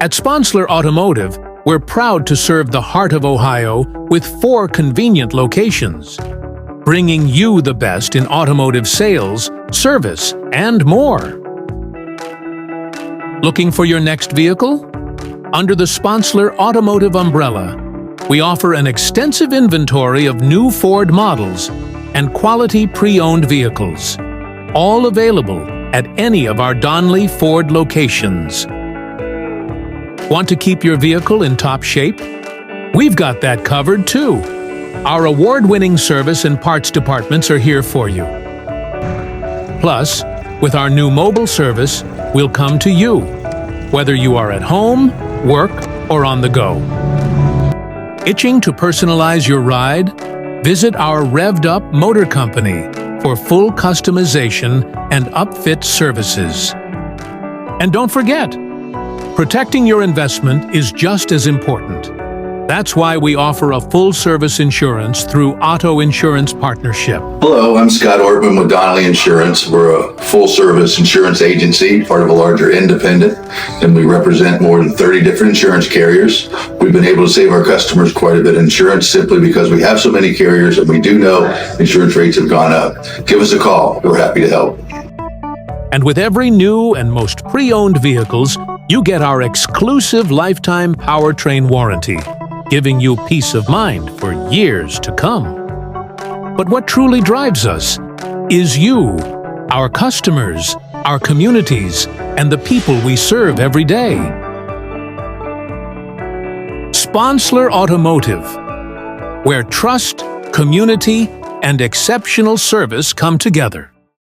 At Sponsler Automotive, we're proud to serve the heart of Ohio with 4 convenient locations, bringing you the best in automotive sales, service, and more. Looking for your next vehicle? Under the Sponsler Automotive umbrella, we offer an extensive inventory of new Ford models and quality pre-owned vehicles, all available at any of our Donley Ford locations. Want to keep your vehicle in top shape? We've got that covered too. Our award-winning service and parts departments are here for you. Plus, with our new mobile service, we'll come to you, whether you are at home, work, or on the go. Itching to personalize your ride? Visit our Revved-Up Motor Company for full customization and upfit services. And don't forget, protecting your investment is just as important. That's why we offer a full-service insurance through Otto Insurance Partnership. Hello, I'm Scott Ortman with Donley Insurance. We're a full-service insurance agency, part of a larger independent, and we represent more than 30 different insurance carriers. We've been able to save our customers quite a bit of insurance simply because we have so many carriers, and we do know insurance rates have gone up. Give us a call. We're happy to help. And with every new and most pre-owned vehicles, you get our exclusive lifetime powertrain warranty, giving you peace of mind for years to come. But what truly drives us is you, our customers, our communities, and the people we serve every day. Sponsler Automotive, where trust, community, and exceptional service come together.